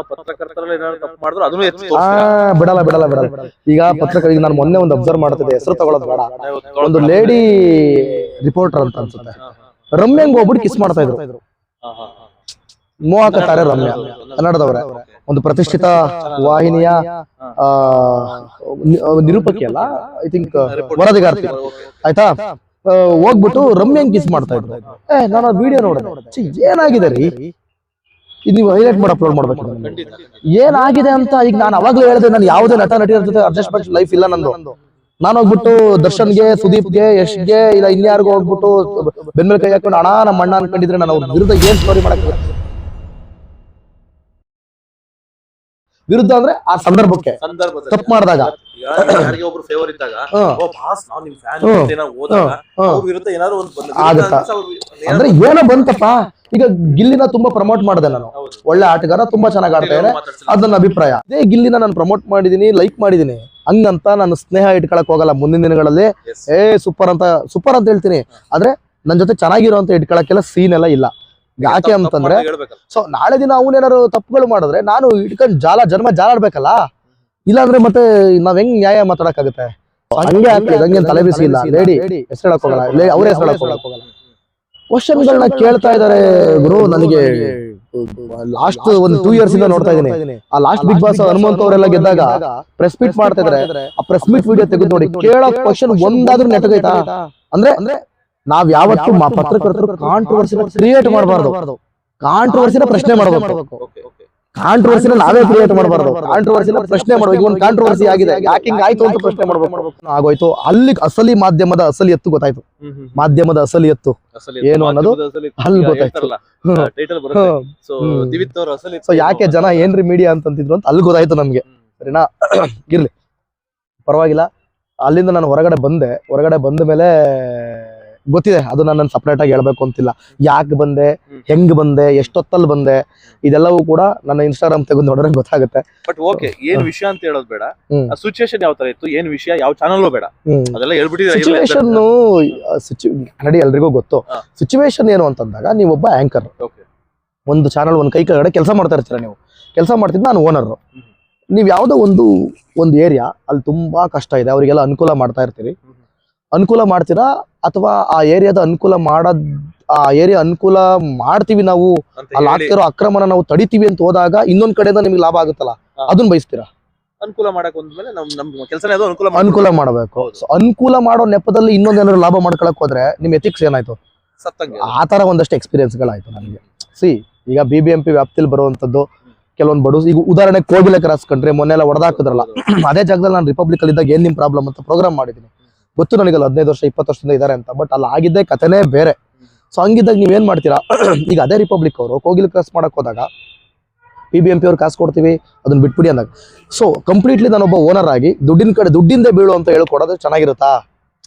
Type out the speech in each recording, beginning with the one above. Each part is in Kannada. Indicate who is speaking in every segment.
Speaker 1: ಪತ್ರಕರ್ತರಲ್ಲಿ ಏನಾದ್ರು ತಪ್ಪು ಮಾಡಿದ್ರು ಅದನ್ನು
Speaker 2: ಬಿಡಲ್ಲ ಬಿಡಲ್ಲ ಬಿಡಲ್ಲ. ಈಗ ಪತ್ರಕರ್ತರಿಗೆ ನಾನು ಮೊನ್ನೆ ಒಂದು ಅಬ್ಸರ್ವ್ ಮಾಡ್ತಿದ್ದೆ, ಹೆಸರು ತಗೊಳ್ಳೋದು ಬೇಡ, ಒಂದು ಲೇಡಿ ರಿಪೋರ್ಟರ್ ಅಂತ ಅನ್ಸುತ್ತೆ, ರಮ್ಯಂಗ್ ಹೋಗ್ಬಿಟ್ಟು ಕಿಸ್ ಮಾಡ್ತಾ ಇದ್ರು. ಮೋಹಕತಾರೆ ರಮ್ಯಾ, ಕನ್ನಡದವ್ರೆ, ಒಂದು ಪ್ರತಿಷ್ಠಿತ ವಾಹಿನಿಯ ನಿರೂಪಕಿ ಅಲ್ಲ, ಐ ಥಿಂಕ್ ವರದಿಗಾರ್ತಿ, ಆಯ್ತಾ. ಹೋಗ್ಬಿಟ್ಟು ರಮ್ಯಂಗ್ ಕಿಸ್ ಮಾಡ್ತಾ ಇದ್ರು. ನಾನು ವಿಡಿಯೋ ನೋಡಿದೆ, ಏನಾಗಿದೆ ರೀ ಇದು, ನೀವು ಹೈಲೈಟ್ ಮಾಡಿ ಅಪ್ಲೋಡ್ ಮಾಡ್ಬೇಕು. ಏನಾಗಿದೆ ಅಂತ ಈಗ ನಾನು ಅವಾಗ್ಲೂ ಹೇಳಿದೆ, ನಾನು ಯಾವುದೇ ನಟ ನಟಿಯರ ಜೊತೆ ಅಡ್ಜಸ್ಟ್ಮೆಂಟ್ ಲೈಫ್ ಇಲ್ಲ ನಂದು. ನಾನು ಹೋಗ್ಬಿಟ್ಟು ದರ್ಶನ್ಗೆ, ಸುದೀಪ್ಗೆ, ಯಶ್ಗೆ, ಇಲ್ಲ ಇನ್ಯಾರಿಗೂ ಹೋಗ್ಬಿಟ್ಟು ಬೆನ್ಮೇಲೆ ಕೈ ಹಾಕೊಂಡು ಅಣ್ಣ ನಮ್ಮ ಅಣ್ಣ ಅನ್ಕೊಂಡಿದ್ರೆ ನಾನು ಅವ್ರ ವಿರುದ್ಧ ಏನ್ ಸ್ಟೋರಿ ಮಾಡಕ್ಕೆ ವಿರುದ್ಧ ಅಂದ್ರೆ ಆ ಸಂದರ್ಭಕ್ಕೆ ತಪ್ಪು ಮಾಡಿದಾಗ
Speaker 1: ಒಬ್ರು ಫೇವರ್ ಇದ್ದಾಗ
Speaker 2: ಆಗತ್ತಾ ಅಂದ್ರೆ ಏನೋ ಬಂತಪ್ಪ. ಈಗ ಗಿಲ್ಲಿನ ತುಂಬಾ ಪ್ರಮೋಟ್ ಮಾಡಿದೆ ನಾನು, ಒಳ್ಳೆ ಆಟಗಾರ, ತುಂಬಾ ಚೆನ್ನಾಗಿ ಆಡ್ತಾ ಇದ್ದಾರೆ, ಅದು ನನ್ನ ಅಭಿಪ್ರಾಯ. ಅದೇ ಗಿಲ್ಲಿನ ನಾನು ಪ್ರಮೋಟ್ ಮಾಡಿದೀನಿ, ಲೈಕ್ ಮಾಡಿದೀನಿ, ಹಂಗಂತ ನಾನು ಸ್ನೇಹ ಇಟ್ಕೊಳಕ್ ಹೋಗಲ್ಲ. ಮುಂದಿನ ದಿನಗಳಲ್ಲಿ ಸೂಪರ್ ಅಂತ ಹೇಳ್ತೀನಿ, ಆದ್ರೆ ನನ್ ಜೊತೆ ಚೆನ್ನಾಗಿರೋ ಅಂತ ಇಟ್ಕೊಳಕ್ಕೆಲ್ಲ ಸೀನ್ ಎಲ್ಲ ಇಲ್ಲ. ಯಾಕೆ ಅಂತಂದ್ರೆ ಸೊ ನಾಳೆ ದಿನ ಅವನೇನಾರು ತಪ್ಪುಗಳು ಮಾಡಿದ್ರೆ ನಾನು ಇಟ್ಕೊಂಡು ಜನ್ಮ ಜಾಲಾಡ್ಬೇಕಲ್ಲ. ಇಲ್ಲಾಂದ್ರೆ ಮತ್ತೆ ನಾವ್ ಹೆಂಗ್ ನ್ಯಾಯ ಮಾತಾಡಕ್ಕಾಗುತ್ತೆ? ಹಂಗೆ ಆಗ್ತದೆ, ಹಂಗೆ ತಲೆ ಬಿಸಿ ಇಲ್ಲ. ಲೇಡಿ ಹೆಸರು ಹೇಳಕ್ ಹೋಗಲ್ಲ, ಅವ್ರ ಹೆಸರು ಹೇಳಕ್ ಹೋಗಲ್ಲ. ಕ್ವಶನ್ಗಳನ್ನ ಕೇಳ್ತಾ ಇದಾರೆ ಗುರು. ನನಗೆ ಲಾಸ್ಟ್ ಒಂದು 2 years ಇಂದ ನೋಡ್ತಾ ಇದೀನಿ. ಆ ಲಾಸ್ಟ್ ಬಿಗ್ ಬಾಸ್ ಹನುಮಂತ್ ಅವರೆಲ್ಲ ಗೆದ್ದಾಗ ಪ್ರೆಸ್ ಮೀಟ್ ಮಾಡ್ತಾ ಇದಾರೆ. ಆ ಪ್ರೆಸ್ ಮೀಟ್ ವಿಡಿಯೋ ತೆಗೆದು ನೋಡಿ, ಕೇಳೋ ಕ್ವಶನ್ ಒಂದಾದ್ರೂ ನೆಟ್ಟಗೈತಾ? ಅಂದ್ರೆ ನಾವ್ ಯಾವತ್ತು ಪತ್ರಕರ್ತರು ಕಾಂಟ್ರವರ್ಸಿನ ಕ್ರಿಯೇಟ್ ಮಾಡಬಾರ್ದು, ಕಾಂಟ್ರವರ್ಸಿನ ಪ್ರಶ್ನೆ ಮಾಡಬೇಕು. ಕಾಂಟ್ರವರ್ಸಿನ ನಾವೇ ಕ್ರಿಯೇಟ್ ಮಾಡಬಾರ್ದು, ಕಾಂಟ್ರವರ್ಸಿನ ಪ್ರಶ್ನೆ ಮಾಡಬೇಕು. ಒಂದು ಕಾಂಟ್ರವರ್ಸಿ ಆಗಿದೆ, ಯಾಕೆ ಹಿಂಗ್ ಆಯ್ತು ಅಂತ ಪ್ರಶ್ನೆ ಮಾಡಬೇಕು. ಆಗೋಯ್ತು. ಅಲ್ಲಿ ಅಸಲಿ ಮಾಧ್ಯಮದ ಅಸಲಿ ಎತ್ತು ಗೊತ್ತಾಯ್ತು. ಮಾಧ್ಯಮದ ಅಸಲಿ ಎತ್ತು ಏನು ಅನ್ನೋದು ಅಲ್ಲಿ ಗೊತ್ತಾಯ್ತು. ಸೊ ಯಾಕೆ ಜನ ಏನ್ರಿ ಮೀಡಿಯಾ ಅಂತಂತಿದ್ರು ಅಂತ ಅಲ್ಲಿ ಗೊತ್ತಾಯ್ತು ನಮ್ಗೆ. ಸರಿನಾ? ಇರ್ಲಿ, ಪರವಾಗಿಲ್ಲ. ಅಲ್ಲಿಂದ ನಾನು ಹೊರಗಡೆ ಬಂದ ಮೇಲೆ ಗೊತ್ತಿದೆ, ಅದು ನಾನು ಸಪರೇಟ್ ಆಗಿ ಹೇಳ್ಬೇಕು ಅಂತಿಲ್ಲ. ಯಾಕೆ ಬಂದೆ, ಹೆಂಗ್ ಬಂದೆ, ಎಷ್ಟೊತ್ತಲ್ಲಿ ಬಂದೆ, ಇದೆಲ್ಲವೂ ಕೂಡ ನನ್ನ ಇನ್ಸ್ಟಾಗ್ರಾಮ್ ತೆಗೆದು ನೋಡಿದ್ರೆ ಗೊತ್ತಾಗುತ್ತೆ.
Speaker 1: ಬಟ್ ಓಕೆ, ಏನ್ ವಿಷಯ ಅಂತ ಹೇಳೋದು ಬೇಡ, ಸಿಚುವೇಶನ್ ಯಾವ ತರ ಇತ್ತು, ಏನ್ ವಿಷಯ, ಯಾವ ಚಾನಲ್ ಬೇಡ, ಅದೆಲ್ಲ ಹೇಳ್ಬಿಟ್ಟಿದ್ರೆ.
Speaker 2: ಸಿಚುವೇಶನ್ ನೋಡಿ ಎಲ್ರಿಗೂ ಗೊತ್ತು. ಸಿಚುವೇಶನ್ ಏನು ಅಂತಂದಾಗ, ನೀವೊಬ್ಬ ಆಂಕರ್, ಒಂದು ಚಾನಲ್ ಒಂದು ಕೈ ಕೆಳಗಡೆ ಕೆಲಸ ಮಾಡ್ತಾ ಇರ್ತೀರ. ನೀವು ಕೆಲಸ ಮಾಡ್ತಿದ್ದು, ನಾನು ಓನರ್. ನೀವು ಯಾವುದೋ ಒಂದು ಏರಿಯಾ ಅಲ್ಲಿ ತುಂಬಾ ಕಷ್ಟ ಇದೆ, ಅವರಿಗೆಲ್ಲ ಅನುಕೂಲ ಮಾಡ್ತಾ ಇರ್ತೀರಿ. ಅನುಕೂಲ ಮಾಡ್ತೀರಾ, ಅಥವಾ ಆ ಏರಿಯಾದ ಆ ಏರಿಯಾ ಅನುಕೂಲ ಮಾಡ್ತೀವಿ ನಾವು, ಅಲ್ಲಿ ಆಗ್ತಿರೋ ಅಕ್ರಮನ ನಾವು ತಡಿತೀವಿ ಅಂತ ಹೋದಾಗ ಇನ್ನೊಂದ್ ಕಡೆಯಿಂದ ನಿಮ್ಗೆ ಲಾಭ ಆಗುತ್ತಲ್ಲ, ಅದನ್ನ ಬಯಸ್ತೀರಾ?
Speaker 1: ಅನುಕೂಲ ಮಾಡಕ್ ಒಂದ್ಮೇಲೆ ನಮ್ ಕೆಲಸನೇ ಅದು
Speaker 2: ಅನುಕೂಲ ಮಾಡಬೇಕು. ಅನುಕೂಲ ಮಾಡೋ ನೆಪದಲ್ಲಿ ಇನ್ನೊಂದೇನಾದ್ರು ಲಾಭ ಮಾಡ್ಕೊಳಕ್ ಹೋದ್ರೆ ನಿಮ್ ಎಥಿಕ್ಸ್ ಏನಾಯ್ತು? ಆ ತರ ಒಂದಷ್ಟು ಎಕ್ಸ್ಪೀರಿಯನ್ಸ್ಗಳಾಯ್ತು ನನಗೆ. ಈಗ BBMP ವ್ಯಾಪ್ತಿಲಿ ಬರುವಂತದ್ದು ಕೆಲವೊಂದು ಬಡು, ಈಗ ಉದಾಹರಣೆ ಕೋಗಿಲೆ ಕ್ರಾಸ್ ಕಂಡ್ರೆ ಮೊನ್ನೆಲ್ಲ ಹೊಡೆದಾಕಿದ್ರಲ್ಲ, ಅದೇ ಜಾಗದಲ್ಲಿ ನಾನು ರಿಪಬ್ಲಿಕ್ ಅಲ್ಲಿ ಇದ್ದಾಗ ಏನ್ ನಿಮ್ ಪ್ರಾಬ್ಲಮ್ ಅಂತ ಪ್ರೋಗ್ರಾಮ್ ಮಾಡಿದೀನಿ. ಗೊತ್ತು ನನಗಲ್ಲ 15 ವರ್ಷ 20 ವರ್ಷದಿಂದ ಇದಾರೆ ಅಂತ, ಬಟ್ ಅಲ್ಲಿ ಆಗಿದ್ದೇ ಕಥೆನೇ ಬೇರೆ. ಸೊ ಹಂಗಿದ್ದಾಗ ನೀವೇನ್ ಮಾಡ್ತೀರಾ? ಈಗ ಅದೇ ರಿಪಬ್ಲಿಕ್ ಅವರು ಕೋಗಿಲೆ ಕ್ರಾಸ್ ಮಾಡಕ್ ಹೋದಾಗ BBMP ಅವ್ರು ಕಾಸು ಕೊಡ್ತೀವಿ, ಅದನ್ನ ಬಿಟ್ಬಿಡಿ ಅಂದಾಗ, ಸೊ ಕಂಪ್ಲೀಟ್ಲಿ ನಾನೊಬ್ಬ ಓನರ್ ಆಗಿ ದುಡ್ಡಿಂದ ಬೀಳು ಅಂತ ಹೇಳ್ಕೊಡೋದು ಚೆನ್ನಾಗಿರುತ್ತಾ?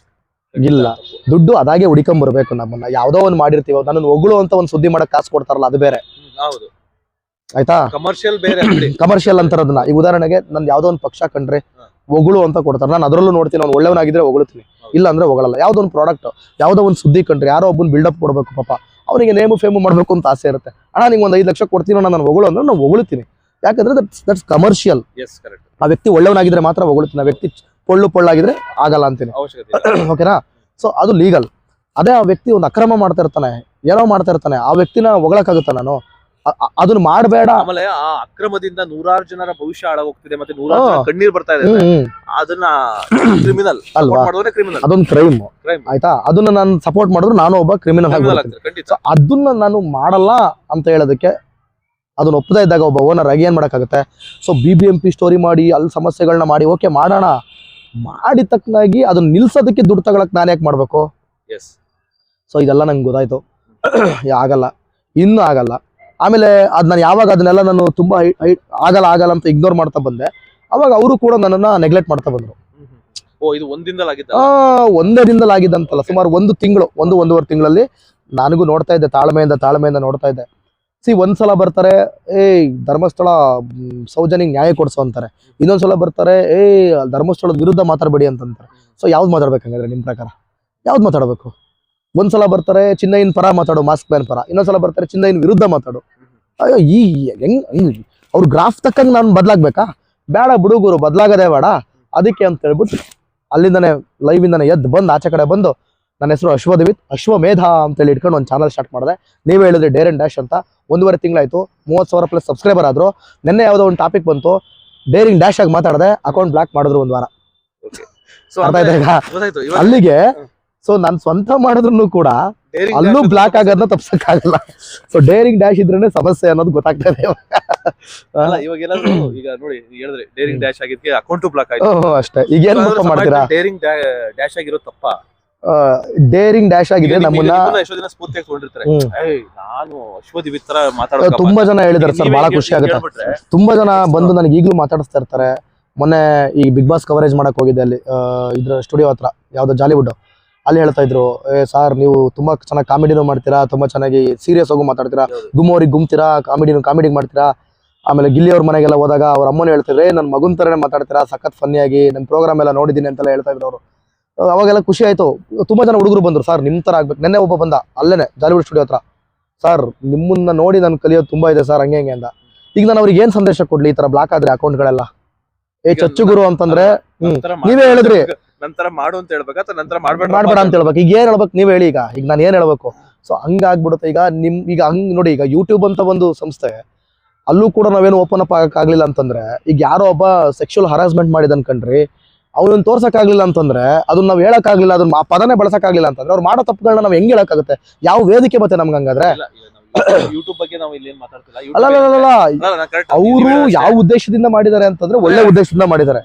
Speaker 2: ಇಲ್ಲ. ದುಡ್ಡು ಅದಾಗೆ ಹುಡಿಕೊಂಬರ್ಬೇಕು. ನಮ್ಮನ್ನ ಯಾವ್ದೋ ಒಂದು ಮಾಡಿರ್ತೀವಿ, ನನ್ನ ಹೊಗಳು ಅಂತ ಒಂದು ಸುದ್ದಿ ಮಾಡಕ್ ಕಾಸು ಕೊಡ್ತಾರಲ್ಲ, ಅದು ಬೇರೆ. ಆಯ್ತಾ? ಕಮರ್ಷಿಯಲ್ ಅಂತಾರ ಅದನ್ನ. ಈ ಉದಾಹರಣೆಗೆ ನನ್ ಯಾವ್ದೋ ಒಂದು ಪಕ್ಷ ಕಂಡ್ರೆ ಹೊಗಳು ಅಂತ ಕೊಡ್ತಾರೆ, ನಾನು ಅದರಲ್ಲೂ ನೋಡ್ತೀನಿ. ಅವ್ನು ಒಳ್ಳೆಯವನಾಗಿದ್ರೆ ಹೊಗಳ್ತೀನಿ, ಇಲ್ಲ ಅಂದ್ರೆ ಹೊಗಳಲ್ಲ. ಯಾವ್ದೋ ಒಂದು ಪ್ರಾಡಕ್ಟ್, ಯಾವ್ದೋ ಒಂದು ಸುದ್ದಿ ಕಂಡ್ರೆ ಯಾರೋ ಒಬ್ಬನ್ ಬಿಲ್ಡಪ್ ಕೊಡ್ಬೇಕು, ಪಾಪ ಅವನಿಗೆ ನೇಮು ಫೇಮು ಮಾಡ್ಬೇಕು ಅಂತ ಆಸೆ ಇರುತ್ತೆ. ಅಣ್ಣ ನಿಂಗೆ ಒಂದು 5 ಲಕ್ಷ ಕೊಡ್ತೀನಿ, ನಾನು ಹೊಗಳು ಅಂದ್ರೆ ನಾನು ಹೊಗಳ್ತೀನಿ. ಯಾಕಂದ್ರೆ ದಟ್ಸ್ ಕಮರ್ಷಿಯಲ್. ಆ ವ್ಯಕ್ತಿ ಒಳ್ಳೆಯವನಾಗಿದ್ರೆ ಮಾತ್ರ ಹೊಗಳ್ತೀನಿ, ಆ ವ್ಯಕ್ತಿ ಪೊಳ್ಳಾಗಿದ್ರೆ ಆಗಲ್ಲ ಅಂತೀನಿ. ಓಕೆನಾ? ಸೊ ಅದು ಲೀಗಲ್. ಅದೇ ಆ ವ್ಯಕ್ತಿ ಒಂದು ಅಕ್ರಮ ಮಾಡ್ತಾ ಇರ್ತಾನೆ, ಏನೋ ಮಾಡ್ತಾ ಇರ್ತಾನೆ, ಆ ವ್ಯಕ್ತಿನ ಹೊಗಳಕ್ಕಾಗುತ್ತಾ? ನಾನು ಅದನ್ನ ಮಾಡಬೇಡ.
Speaker 1: ಆಮೇಲೆ ಆ ಅಕ್ರಮದಿಂದ ನೂರಾರು ಜನರ ಭವಿಷ್ಯ ಹಾಳಾಗೋಗ್ತಿದೆ, ಮತ್ತೆ ನೂರಾರು ಜನ ಕಣ್ಣೀರ್ ಬರ್ತಾ ಇದೆ. ಅದನ್ನ ಕ್ರಿಮಿನಲ್
Speaker 2: ಅಲ್ವಾ? ಅದೊಂದು ಕ್ರೈಮ್, ಆಯ್ತಾ? ಅದನ್ನ ನಾನು ಸಪೋರ್ಟ್ ಮಾಡಿದ್ರು ನಾನು ಒಬ್ಬ ಕ್ರಿಮಿನಲ್ ಆಗ್ತೀನಿ. ಅದನ್ನ ನಾನು ಮಾಡಲ್ಲ ಅಂತ ಹೇಳೋದಕ್ಕೆ, ಅದನ್ನ ಒಪ್ಪದೇ ಇದ್ದಾಗ ಒಬ್ಬ ಓನರ್ ಆಗಿ ಏನ್ ಮಾಡಕ್ಕಾಗುತ್ತೆ? ಸೊ BBMP ಸ್ಟೋರಿ ಮಾಡಿ ಅಲ್ಲಿ ಸಮಸ್ಯೆಗಳನ್ನ ಮಾಡಿ, ಓಕೆ ಮಾಡೋಣ, ಮಾಡಿ ತಕ್ಕನಾಗಿ ಅದನ್ನ ನಿಲ್ಸೋದಕ್ಕೆ ದುಡ್ಡು ತಗೊಳಕ್ ನಾನು ಯಾಕೆ ಮಾಡ್ಬೇಕು? ಸೊ ಇದೆಲ್ಲ ನಂಗೆ ಗೊತ್ತಾಯ್ತು. ಆಗಲ್ಲ, ಇನ್ನೂ ಆಗಲ್ಲ. ಆಮೇಲೆ ಅದ್ ನಾನು ಯಾವಾಗ ಅದನ್ನೆಲ್ಲ ನಾನು ತುಂಬಾ ಆಗಲ್ಲ ಅಂತ ಇಗ್ನೋರ್ ಮಾಡ್ತಾ ಬಂದೆ, ಅವಾಗ ಅವರು ಕೂಡ ನನ್ನನ್ನ ನೆಗ್ಲೆಕ್ಟ್ ಮಾಡ್ತಾ ಬಂದ್ರು. ಒಂದೇ ದಿನದಲ್ಲಿ ಆಗಿದ್ದಂತಲ್ಲ, ಸುಮಾರು 1 ತಿಂಗಳು, 1.5 ತಿಂಗಳಲ್ಲಿ ನನಗೂ ನೋಡ್ತಾ ಇದ್ದೆ, ತಾಳ್ಮೆಯಿಂದ ನೋಡ್ತಾ ಇದ್ದೆ. ಒಂದ್ಸಲ ಬರ್ತಾರೆ, ಧರ್ಮಸ್ಥಳ ಸೌಜನ್ಯಂಗೆ ನ್ಯಾಯ ಕೊಡ್ಸೋ ಅಂತಾರೆ. ಇನ್ನೊಂದ್ಸಲ ಬರ್ತಾರೆ, ಧರ್ಮಸ್ಥಳದ ವಿರುದ್ಧ ಮಾತಾಡ್ಬೇಡಿ ಅಂತಂತಾರೆ. ಸೊ ಯಾವ್ದು ಮಾತಾಡ್ಬೇಕಂಗಾದ್ರೆ ನಿಮ್ ಪ್ರಕಾರ? ಯಾವ್ದು ಮಾತಾಡ್ಬೇಕು? ಒಂದ್ಸಲ ಬರ್ತಾರೆ ಚಿನ್ನೈನ್ ಪರ ಮಾತಾಡು, ಮಾಸ್ಕ್ ಮ್ಯಾನ್ ಪರ. ಇನ್ನೊಂದ್ಸಲ ಬರ್ತಾರೆ ಚಿನ್ನೈನ್ ವಿರುದ್ಧ ಮಾತಾಡು. ಅಯ್ಯೋ, ಹೆಂಗ್ ಅವ್ರ ಗ್ರಾಫ್ ತಕ್ಕಂಗೆ ನಾನು ಬದಲಾಗ್ಬೇಕಾ? ಬೇಡ ಬಿಡು ಗುರು, ಬದಲಾಗದೆ ಬೇಡ. ಅದಕ್ಕೆ ಅಂತ ಹೇಳ್ಬಿಟ್ಟು ಅಲ್ಲಿಂದನೇ ಲೈವ್ ಇಂದಾನೆ ಎದ್ದು ಬಂದು ಆಚೆ ಕಡೆ ಬಂದು ನನ್ನ ಹೆಸರು ಅಶ್ವಮೇಧ ಅಂತೇಳಿ ಇಟ್ಕೊಂಡು ಒಂದು ಚಾನಲ್ ಸ್ಟಾರ್ಟ್ ಮಾಡಿದೆ. ನೀವೇ ಹೇಳಿದ್ರಿ ಡೇರ್ ಅಂಡ್ ಡ್ಯಾಶ್ ಅಂತ. 1.5 ತಿಂಗಳಾಯ್ತು, 30,000 ಪ್ಲಸ್ ಸಬ್ಸ್ಕ್ರೈಬರ್ ಆದ್ರು. ನಿನ್ನೆ ಯಾವುದೋ ಒಂದು ಟಾಪಿಕ್ ಬಂತು, ಡೇರಿಂಗ್ ಡ್ಯಾಶ್ ಆಗಿ ಮಾತಾಡಿದೆ, ಅಕೌಂಟ್ ಬ್ಲಾಕ್ ಮಾಡಿದ್ರು 1 ವಾರ. ಅರ್ಥ ಆಯ್ತಾ ಈಗ ಅಲ್ಲಿಗೆ? ಸೊ ನಾನು ಸ್ವಂತ ಮಾಡಿದ್ರು ಕೂಡ ಅಲ್ಲೂ ಬ್ಲಾಕ್ ಆಗೋದನ್ನ ತಪ್ಸಕ್ಕಾಗಲ್ಲ. ಸೊ ಡೇರಿಂಗ್ ಡ್ಯಾಶ್ ಇದ್ರೇನೆ ಸಮಸ್ಯೆ ಅನ್ನೋದು ಗೊತ್ತಾಗ್ತಾ ಇದೆ
Speaker 1: ಇವಾಗ. ಈಗ ನೋಡಿ ಹೇಳಿದ್ರೆ ಡೇರಿಂಗ್ ಡ್ಯಾಶ್ ಆಗಿದ್ಕೆ ಅಕೌಂಟ್ ಬ್ಲಾಕ್ ಆಯ್ತು
Speaker 2: ಅಷ್ಟೇ. ಈಗ ಏನ್ ಮಾಡ್ತೀರಾ?
Speaker 1: ಡೇರಿಂಗ್ ಡ್ಯಾಶ್ ಆಗಿರೋ ತಪ್ಪ?
Speaker 2: ಡೇರಿಂಗ್ ಡ್ಯಾಶ್ ಆಗಿದೆ ನಮ್ಮನ್ನ
Speaker 1: ಎಷ್ಟೋ ದಿನ ಸ್ಫೂರ್ತಿಯಾಗಿ ತಗೊಂಡಿರ್ತಾರೆ. ನಾನು ಅಶ್ವದೀಪ್ ತರ ಮಾತಾಡೋದು
Speaker 2: ತುಂಬಾ ಜನ ಹೇಳಿದಾರೆ ಸರ್, ಬಹಳ ಖುಷಿ ಆಗುತ್ತೆ. ತುಂಬಾ ಜನ ಬಂದು ನನಗೆ ಈಗಲೂ ಮಾತಾಡಿಸ್ತಾ ಇರ್ತಾರೆ. ಮೊನ್ನೆ ಈ ಬಿಗ್ ಬಾಸ್ ಕವರೇಜ್ ಮಾಡಕ್ ಹೋಗಿದ್ದೆ, ಅಲ್ಲಿ ಇದ್ರ ಸ್ಟುಡಿಯೋ ಹತ್ರ, ಯಾವ್ದೋ ಜಾಲಿವುಡ್. ಅಲ್ಲಿ ಹೇಳ್ತಾ ಇದ್ರು, ಸಾರ್ ನೀವು ತುಂಬಾ ಚೆನ್ನಾಗಿ ಕಾಮಿಡಿನೂ ಮಾಡ್ತೀರಾ, ತುಂಬಾ ಚೆನ್ನಾಗಿ ಸೀರಿಯಸ್ ಆಗು ಮಾತಾಡ್ತೀರಾ, ಗುಮ್ಮೋರಿಗೆ ಗುಮ್ತೀರಾ, ಕಾಮಿಡಿ ಮಾಡ್ತೀರಾ. ಆಮೇಲೆ ಗಿಲ್ಲಿ ಅವ್ರ ಮನೆಗೆಲ್ಲ ಹೋದಾಗ ಅವ್ರ ಅಮ್ಮನ ಹೇಳ್ತಿದ್ರೆ ನನ್ನ ಮಗುನ್ ತರನೇ ಮಾತಾಡ್ತೀರಾ, ಸಖತ್ ಫನ್ನಿಯಾಗಿ, ನಮ್ಮ ಪ್ರೋಗ್ರಾಮ್ ಎಲ್ಲ ನೋಡಿದ್ದೀನಿ ಅಂತೆಲ್ಲ ಹೇಳ್ತಾ ಇದ್ರು ಅವರು. ಅವಾಗೆಲ್ಲ ಖುಷಿ ಆಯ್ತು. ತುಂಬಾ ಜನ ಹುಡುಗರು ಬಂದ್ರು, ಸರ್ ನಿಮ್ ತರ ಆಗ್ಬೇಕು. ನೆನ್ನೆ ಒಬ್ಬ ಬಂದ ಅಲ್ಲೇನೆ ಜಾಲಿವುಡ್ ಸ್ಟುಡಿಯೋ ಹತ್ರ, ಸರ್ ನಿಮ್ಮನ್ನ ನೋಡಿ ನಾನು ಕಲಿಯೋದು ತುಂಬಾ ಇದೆ ಸರ್, ಹಂಗೆ ಅಂತ. ಈಗ ನಾನು ಅವ್ರಿಗೆ ಏನ್ ಸಂದೇಶ ಕೊಡ್ಲಿ ಈ ತರ ಬ್ಲಾಕ್ ಆದ್ರೆ ಅಕೌಂಟ್ಗಳೆಲ್ಲ? ಚಚ್ಚು ಗುರು ಅಂತಂದ್ರೆ ನೀವೇ ಹೇಳಿದ್ರಿ
Speaker 1: ನಂತರ ಮಾಡು ಅಂತ ಹೇಳ್ಬೇಕಾ, ನಂತರ ಮಾಡ್ಬೇಡ
Speaker 2: ಅಂತ ಹೇಳ್ಬೇಕು. ಈಗ ಏನ್ ಹೇಳ್ಬೇಕು ನೀವ್ ಹೇಳಿ. ಈಗ ನಾನು ಏನ್ ಹೇಳ್ಬೇಕು? ಸೊ ಹಂಗಾಗ್ಬಿಡುತ್ತೆ. ಈಗ ಹಂಗ್ ನೋಡಿ, ಈಗ ಯೂಟ್ಯೂಬ್ ಅಂತ ಒಂದು ಸಂಸ್ಥೆ, ಅಲ್ಲೂ ಕೂಡ ನಾವೇನು ಓಪನ್ ಅಪ್ ಆಗಕ್ಕಾಗ್ಲಿಲ್ಲ ಅಂತಂದ್ರೆ, ಈಗ ಯಾರೋ ಒಬ್ಬ ಸೆಕ್ಷುವಲ್ ಹರಾಸ್ಮೆಂಟ್ ಮಾಡಿದ ಅನ್ಕಂಡ್ರಿ, ಅವ್ರನ್ನ ತೋರ್ಸಕ್ಕಾಗ್ಲಿಲ್ಲ ಅಂತಂದ್ರೆ, ಅದನ್ನ ನಾವ್ ಹೇಳಕ್ಕಾಗ್ಲಿಲ್ಲ, ಅದನ್ನ ಆ ಪದನೇ ಬಳಸಕ್ಕಾಗ್ಲಿಲ್ಲ ಅಂತಂದ್ರೆ, ಅವ್ರು ಮಾಡೋ ತಪ್ಪುಗಳನ್ನ ನಾವ್ ಹೆಂಗ್ ಹೇಳಕ್ಕಾಗುತ್ತೆ? ಯಾವ ವೇದಿಕೆ ಮತ್ತೆ ನಮ್ಗೆ ಹಂಗಾದ್ರೆ?
Speaker 1: ಯೂಟ್ಯೂಬ್ ಬಗ್ಗೆ ನಾವು ಇಲ್ಲಿ ಮಾತಾಡ್ತಿಲ್ಲ.
Speaker 2: ಅಲ್ಲ, ಅವರು ಯಾವ ಉದ್ದೇಶದಿಂದ ಮಾಡಿದ್ದಾರೆ ಅಂತಂದ್ರೆ ಒಳ್ಳೆ ಉದ್ದೇಶದಿಂದ ಮಾಡಿದ್ದಾರೆ,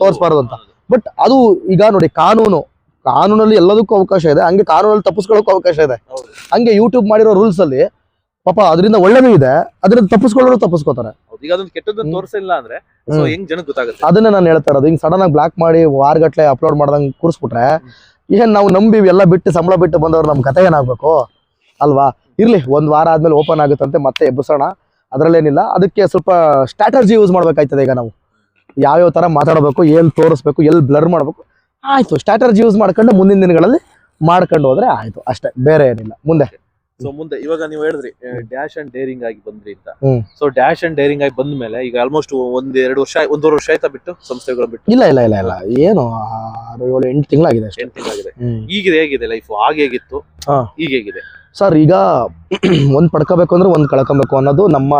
Speaker 2: ತೋರಿಸಬಾರ್ದು ಅಂತ. ಬಟ್ ಅದು ಈಗ ನೋಡಿ, ಕಾನೂನಲ್ಲಿ ಎಲ್ಲದಕ್ಕೂ ಅವಕಾಶ ಇದೆ, ಹಂಗೆ ಕಾನೂನಲ್ಲಿ ತಪ್ಪಿಸ್ಕೊಳ್ಳೋಕ್ಕೂ ಅವಕಾಶ ಇದೆ. ಹಂಗೆ ಯೂಟ್ಯೂಬ್ ಮಾಡಿರೋ ರೂಲ್ಸ್ ಅಲ್ಲಿ ಪಾಪ ಅದರಿಂದ ಒಳ್ಳೆನೂ ಇದೆ, ಅದರಿಂದ ತಪ್ಪಿಸ್ಕೋತಾರೆ.
Speaker 1: ಈಗ ಅದೊಂದು ಕೆಟ್ಟದನ್ನ ತೋರಿಸಿಲ್ಲ ಅಂದ್ರೆ ಹೆಂಗ್ ಜನಕ್ಕೆ ಗೊತ್ತಾಗುತ್ತೆ?
Speaker 2: ಅದನ್ನ ನಾನು ಹೇಳ್ತಾ ಇರೋದು. ಹಿಂಗ್ ಸಡನ್ ಆಗಿ ಬ್ಲಾಕ್ ಮಾಡಿ ವಾರಗಟ್ಲೆ ಅಪ್ಲೋಡ್ ಮಾಡ್ದಂಗ್ ಕೂರಿಸ್ಬಿಟ್ರೆ ಏನ್ ನಾವು ನಂಬಿ ಎಲ್ಲ ಬಿಟ್ಟು ಸಂಬಳ ಬಿಟ್ಟು ಬಂದವ್ರು ನಮ್ ಕತೆ ಏನಾಗ್ಬೇಕು ಅಲ್ವಾ? ಇರ್ಲಿ, 1 ವಾರ ಆದ್ಮೇಲೆ ಓಪನ್ ಆಗುತ್ತಂತೆ, ಮತ್ತೆ ಎಬ್ಬಿಸೋಣ, ಅದ್ರಲ್ಲೇನಿಲ್ಲ. ಅದಕ್ಕೆ ಸ್ವಲ್ಪ ಸ್ಟ್ರಾಟಜಿ ಯೂಸ್ ಮಾಡ್ಬೇಕಾಯ್ತದೆ. ಈಗ ನಾವು ಯಾವ್ಯಾವ ತರ ಮಾತಾಡಬೇಕು, ಏನ್ ತೋರಿಸ್ಬೇಕು, ಎಲ್ಲಿ ಬ್ಲರ್ ಮಾಡ್ಬೇಕು, ಆಯ್ತು ಸ್ಟ್ರಾಟಜಿ ಯೂಸ್ ಮಾಡ್ಕೊಂಡು ಮುಂದಿನ ದಿನಗಳಲ್ಲಿ ಮಾಡ್ಕೊಂಡು ಹೋದ್ರೆ ಆಯ್ತು, ಅಷ್ಟೇ, ಬೇರೆ ಏನಿಲ್ಲ. ಮುಂದೆ
Speaker 1: ಇವಾಗ ನೀವು ಹೇಳಿದ್ರಿ ಡ್ಯಾಶ್ ಅಂಡ್ ಡೇರಿಂಗ್ ಆಗಿ ಬಂದ್ರಿ ಅಂತ. ಸೊ ಡ್ಯಾಶ್ ಅಂಡ್ ಡೇರಿಂಗ್ ಆಗಿ ಬಂದ ಮೇಲೆ ಈಗ ಆಲ್ಮೋಸ್ಟ್ 1-2 ವರ್ಷ 1.5 ವರ್ಷ ಆಯ್ತಾ ಬಿಟ್ಟು ಸಂಸ್ಥೆಗಳು ಬಿಟ್ಟು?
Speaker 2: ಇಲ್ಲ, ಏನು 6-7-8 ತಿಂಗಳಾಗಿದೆ ಅಷ್ಟೇ.
Speaker 1: 8 ತಿಂಗಳಾಗಿದೆ. ಈಗ ಹೇಗಿದೆ ಲೈಫ್? ಆಗ ಹೇಗಿತ್ತು, ಈಗ ಹೇಗಿದೆ
Speaker 2: ಸರ್? ಈಗ ಒಂದ್ ಪಡ್ಕೋಬೇಕು ಅಂದ್ರೆ ಒಂದ್ ಕಳ್ಕೊಬೇಕು ಅನ್ನೋದು ನಮ್ಮ,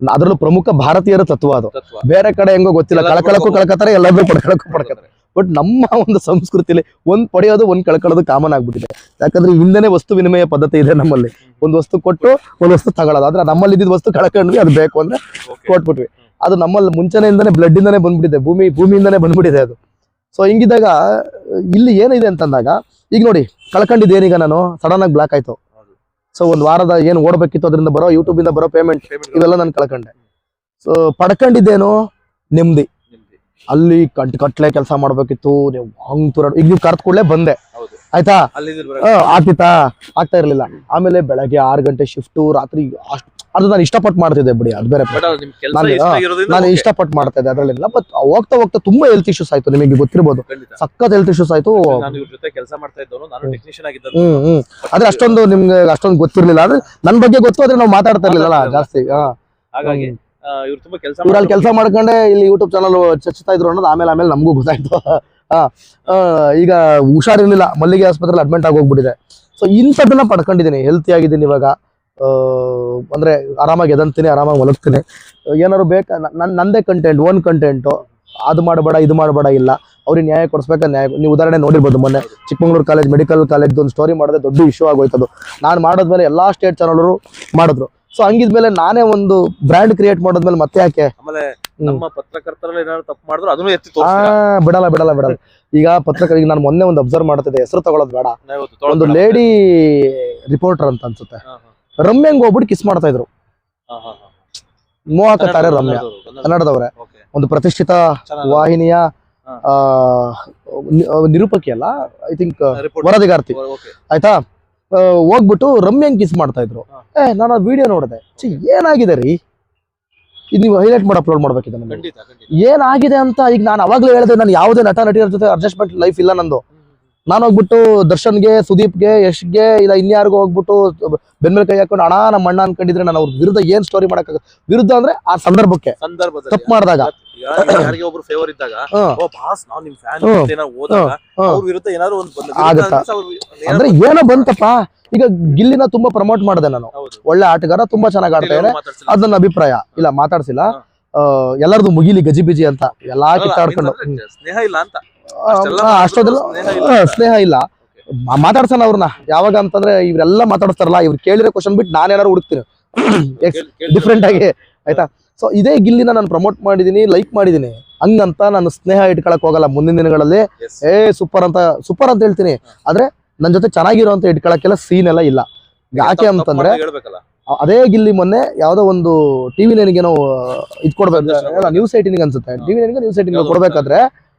Speaker 2: ಅದ್ರಲ್ಲೂ ಪ್ರಮುಖ ಭಾರತೀಯರ ತತ್ವ ಅದು. ಬೇರೆ ಕಡೆ ಹೆಂಗೋ ಗೊತ್ತಿಲ್ಲ, ಕಳ್ಕೊತಾರೆ, ಎಲ್ಲರೂ ಪಡ್ಕೊತಾರೆ. ಬಟ್ ನಮ್ಮ ಒಂದು ಸಂಸ್ಕೃತಿಲಿ ಒಂದ್ ಪಡೆಯೋದು ಒಂದ್ ಕಳ್ಕೊಳ್ಳೋದು ಕಾಮನ್ ಆಗ್ಬಿಟ್ಟಿದೆ. ಯಾಕಂದ್ರೆ ಹಿಂದೆನೆ ವಸ್ತು ವಿನಿಮಯ ಪದ್ಧತಿ ಇದೆ ನಮ್ಮಲ್ಲಿ. ಒಂದ್ ವಸ್ತು ಕೊಟ್ಟು ಒಂದ್ ವಸ್ತು ತಗೊಳ್ಳೋದು. ಆದ್ರೆ ನಮ್ಮಲ್ಲಿ ಇದ್ದಿದ್ ವಸ್ತು ಕಳ್ಕೊಂಡ್ವಿ, ಅದು ಬೇಕು ಅಂದ್ರೆ ಕೊಟ್ಬಿಟ್ವಿ. ಅದು ನಮ್ಮಲ್ಲಿ ಮುಂಚೆನೆಯಿಂದನೇ ಬ್ಲಡ್ ಇಂದಾನೆ ಬಂದ್ಬಿಟ್ಟಿದೆ, ಭೂಮಿಯಿಂದಾನೇ ಬಂದ್ಬಿಟ್ಟಿದೆ ಅದು. ಸೊ ಹಿಂಗಿದ್ದಾಗ ಇಲ್ಲಿ ಏನಿದೆ ಅಂತಂದಾಗ, ಈಗ ನೋಡಿ, ಕಳ್ಕೊಂಡಿದ್ದೇನೀಗ ನಾನು ಸಡನ್ ಆಗಿ ಬ್ಲಾಕ್ ಆಯ್ತು. ಸೊ 1 ವಾರದ ಏನ್ ಓಡ್ಬೇಕಿತ್ತು, ಅದರಿಂದ ಬರೋ ಯೂಟ್ಯೂಬ್ ಇಂದ ಬರೋ ಪೇಮೆಂಟ್ ಇವೆಲ್ಲ ನಾನು ಕಳ್ಕೊಂಡೆ. ಸೊ ಪಡ್ಕೊಂಡಿದ್ದೇನು ನೆಮ್ಮದಿ. ಅಲ್ಲಿ ಕಟ್ಲೆ ಕೆಲಸ ಮಾಡ್ಬೇಕಿತ್ತು, ನೀವು ಹಂಗ್ ಈಗ ನೀವು ಕರ್ದ್ ಕೂಡಲೇ ಬಂದೆ, ಆಯ್ತಾ? ಆಗ್ತಾ ಇರ್ಲಿಲ್ಲ. ಆಮೇಲೆ ಬೆಳಗ್ಗೆ 6 ಗಂಟೆ ಶಿಫ್ಟ್, ರಾತ್ರಿ ಅದು ನಾನು ಇಷ್ಟಪಟ್ಟು ಮಾಡ್ತಿದ್ದೆ ಬಿಡಿ, ಅದು ಬೇರೆ. ನಾನು ಇಷ್ಟಪಟ್ಟು ಮಾಡ್ತಾ ಇದ್ದೆ, ಅದ್ರಲ್ಲಿಲ್ಲ. ಬಟ್ ಹೋಗ್ತಾ ತುಂಬಾ ಹೆಲ್ತ್ ಇಶ್ಯೂಸ್ ಆಯ್ತು, ನಿಮಗೆ ಗೊತ್ತಿರ್ಬೋದು, ಸಖತ್ ಹೆಲ್ತ್ ಇಶ್ಯೂಸ್ ಆಯ್ತು. ಆದ್ರೆ ಅಷ್ಟೊಂದು ನಿಮ್ಗೆ ಅಷ್ಟೊಂದು ಗೊತ್ತಿರ್ಲಿಲ್ಲ. ಆದ್ರೆ ನನ್ ಬಗ್ಗೆ ಗೊತ್ತು, ಆದ್ರೆ ನಾವು ಮಾತಾಡ್ತಾ ಇರ್ಲಿಲ್ಲ ಜಾಸ್ತಿ. ಇವ್ರಲ್ಲಿ ಕೆಲಸ ಮಾಡ್ಕೊಂಡೆ ಇಲ್ಲಿ ಯೂಟ್ಯೂಬ್ ಚಾನಲ್ ಚರ್ಚಿಸ್ತಾ ಇದ್ರು ಅನ್ನೋದು ಆಮೇಲೆ ನಮಗೂ ಗೊತ್ತಾಯ್ತು. ಈಗ ಹುಷಾರಿರ್ಲಿಲ್ಲ, ಮಲ್ಲಿಗೆ ಆಸ್ಪತ್ರೆಯಲ್ಲಿ ಅಡ್ಮಿಟ್ ಆಗಿ ಹೋಗ್ಬಿಟ್ಟಿದೆ. ಸೊ ಇಂಥದ್ದನ್ನ ಪಡ್ಕೊಂಡಿದ್ದೀನಿ, ಹೆಲ್ತಿ ಆಗಿದ್ದೀನಿ ಇವಾಗ. ಅಂದ್ರೆ ಆರಾಮಾಗಿ ಎದಂತೀನಿ, ಆರಾಮಾಗಿ ಮಲಗ್ತೀನಿ. ಏನಾದ್ರು ಬೇಕಾ ನಂದೇ ಕಂಟೆಂಟ್, ಓನ್ ಕಂಟೆಂಟು, ಅದು ಮಾಡಬೇಡ ಇದು ಮಾಡಬೇಡ ಇಲ್ಲ, ಅವ್ರಿಗೆ ನ್ಯಾಯ ಕೊಡಿಸ್ಬೇಕಾ ನ್ಯಾಯ. ನೀವು ಉದಾಹರಣೆ ನೋಡಿರ್ಬೋದು, ಮೊನ್ನೆ ಚಿಕ್ಕಮಂಗ್ಳೂರು ಕಾಲೇಜ್ ಮೆಡಿಕಲ್ ಕಾಲೇಜ್ ಒಂದು ಸ್ಟೋರಿ ಮಾಡಿದ್ರೆ ದೊಡ್ಡ ಇಶ್ಯೂ ಆಗೋಯ್ತದು. ನಾನು ಮಾಡೋದ್ಮೇಲೆ ಎಲ್ಲಾ ಸ್ಟೇಟ್ ಚಾನಲರು ಮಾಡಿದ್ರು. ಸೊ ಹಂಗಿದ್ಮೇಲೆ ನಾನೇ ಒಂದು ಬ್ರ್ಯಾಂಡ್ ಕ್ರಿಯೇಟ್ ಮಾಡೋದ್ಮೇಲೆ ಮತ್ತೆ ಯಾಕೆ
Speaker 1: ನಮ್ಮ ಪತ್ರಕರ್ತರಲ್ಲಿ ಏನಾದ್ರು ತಪ್ಪು ಮಾಡಿದ್ರು ಅದನ್ನು ಎತ್ತಿ
Speaker 2: ಬಿಡಲ್ಲ. ಈಗ ಈಗ ನಾನು ಮೊನ್ನೆ ಒಂದು ಅಬ್ಸರ್ವ್ ಮಾಡ್ತಿದ್ದೆ, ಹೆಸರು ತಗೊಳ್ಳೋದು ಬೇಡ, ಒಂದು ಲೇಡಿ ರಿಪೋರ್ಟರ್ ಅಂತ ಅನ್ಸುತ್ತೆ, ರಮ್ಯಂಗ್ ಹೋಗ್ಬಿಟ್ಟು ಕಿಸ್ ಮಾಡ್ತಾ ಇದ್ರು. ಮೋಹಕ ತಾರೆ ರಮ್ಯಾ, ಕನ್ನಡದವ್ರೆ, ಒಂದು ಪ್ರತಿಷ್ಠಿತ ವಾಹಿನಿಯ ನಿರೂಪಕಿ ಅಲ್ಲ, ಐ ಥಿಂಕ್ ವರದಿಗಾರ್ತಿ, ಆಯ್ತಾ? ಹೋಗ್ಬಿಟ್ಟು ರಮ್ಯಂಗ್ ಕಿಸ್ ಮಾಡ್ತಾ ಇದ್ರು. ನಾನು ಆ ವಿಡಿಯೋ ನೋಡಿದೆ. ಏನಾಗಿದೆ ರೀ ಇದು? ನೀವು ಹೈಲೈಟ್ ಮಾಡಿ ಅಪ್ಲೋಡ್ ಮಾಡ್ಬೇಕಿದೆ ನಮ್ಗೆ, ಏನಾಗಿದೆ ಅಂತ. ಈಗ ನಾನು ಅವಾಗ್ಲೇ ಹೇಳಿದೆ, ನಾನು ಯಾವುದೇ ನಟ ನಟಿಯರ ಜೊತೆ ಅಡ್ಜಸ್ಟ್ಮೆಂಟ್ ಲೈಫ್ ಇಲ್ಲ ನಂದು. ನಾನು ಹೋಗ್ಬಿಟ್ಟು ದರ್ಶನ್ಗೆ, ಸುದೀಪ್ಗೆ, ಯಶ್ಗೆ, ಇಲ್ಲ ಇನ್ಯಾರಿಗೂ ಹೋಗ್ಬಿಟ್ಟು ಬೆನ್ಮೇಲೆ ಕೈ ಹಾಕೊಂಡು ಅಣ್ಣ ನಮ್ಮ ಅಣ್ಣ ಅನ್ಕೊಂಡಿದ್ರೆ ನಾನು ಅವ್ರ ವಿರುದ್ಧ ಏನ್ ಸ್ಟೋರಿ ಮಾಡಕ್ಕಾಗ, ವಿರುದ್ಧ ಅಂದ್ರೆ ಆ ಸಂದರ್ಭಕ್ಕೆ ತಪ್ಪು ಮಾಡಿದಾಗ
Speaker 1: ಯಾರಿಗೆ ಒಬ್ರು ಫೇವರ್ ಇದ್ದಾಗ ಓ ಬಾಸ್ ನಾವು ನಿಮ್ ಫ್ಯಾನ್ ಏನೋ ಹೋದಾಗ ಅವ್ರ ವಿರುದ್ಧ ಏನಾದ್ರು ಒಂದು
Speaker 2: ಆಗತ್ತಾ ಅಂದ್ರೆ ಏನೋ ಬಂತಪ್ಪ. ಈಗ ಗಿಲ್ಲಿನ ತುಂಬಾ ಪ್ರಮೋಟ್ ಮಾಡಿದೆ ನಾನು, ಒಳ್ಳೆ ಆಟಗಾರ, ತುಂಬಾ ಚೆನ್ನಾಗಿ ಆಡ್ತಾ ಇದ್ದಾರೆ, ಅದ್ ನನ್ನ ಅಭಿಪ್ರಾಯ. ಇಲ್ಲ ಮಾತಾಡ್ಸಿಲ್ಲ, ಎಲ್ಲರದು ಮುಗಿಲಿ ಗಜಿಬಿಜಿ ಅಂತ ಎಲ್ಲಾ ಕಿತ್ತಾಡ್ಕೊಂಡು
Speaker 1: ಸ್ನೇಹ ಇಲ್ಲ ಅಂತ
Speaker 2: ಅಷ್ಟೊಂದೆಲ್ಲ ಸ್ನೇಹ ಇಲ್ಲ. ಮಾತಾಡ್ಸೋಣ ಅವ್ರನ್ನ ಯಾವಾಗ ಅಂತಂದ್ರೆ ಇವ್ರೆಲ್ಲ ಮಾತಾಡ್ತಾರಲ್ಲ, ಇವ್ರು ಕೇಳಿರೋ ಕ್ವಶನ್ ಬಿಟ್ಟು ನಾನೇನಾರು ಹುಡುಕ್ತೀನಿ ಡಿಫ್ರೆಂಟ್ ಆಗಿ, ಆಯ್ತಾ. ಸೊ ಇದೇ ಗಿಲ್ಲಿನ ನಾನು ಪ್ರಮೋಟ್ ಮಾಡಿದೀನಿ, ಲೈಕ್ ಮಾಡಿದೀನಿ, ಹಂಗಂತ ನಾನು ಸ್ನೇಹ ಇಟ್ಕೊಳಕ್ ಹೋಗಲ್ಲ. ಮುಂದಿನ ದಿನಗಳಲ್ಲಿ ಸೂಪರ್ ಅಂತ ಹೇಳ್ತೀನಿ, ಆದ್ರೆ ನನ್ ಜೊತೆ ಚೆನ್ನಾಗಿರೋ ಅಂತ ಇಟ್ಕೊಳಕ್ಕೆಲ್ಲ ಸೀನ್ ಎಲ್ಲ ಇಲ್ಲ. ಯಾಕೆ ಅಂತಂದ್ರೆ ಅದೇ ಗಿಲ್ಲಿ ಮೊನ್ನೆ ಯಾವ್ದೋ ಒಂದು ಟಿವಿ ನೈನ್ಗೇನೋ ಇದ್ ಕೊಡ್ಬೇಕು, ನ್ಯೂಸ್ 18 ಅನ್ಸುತ್ತೆ, ಟಿವಿ ನೈನ್ಗೆ ನ್ಯೂಸ್ 18 ಕೊಡ್ಬೇಕಾದ್ರೆ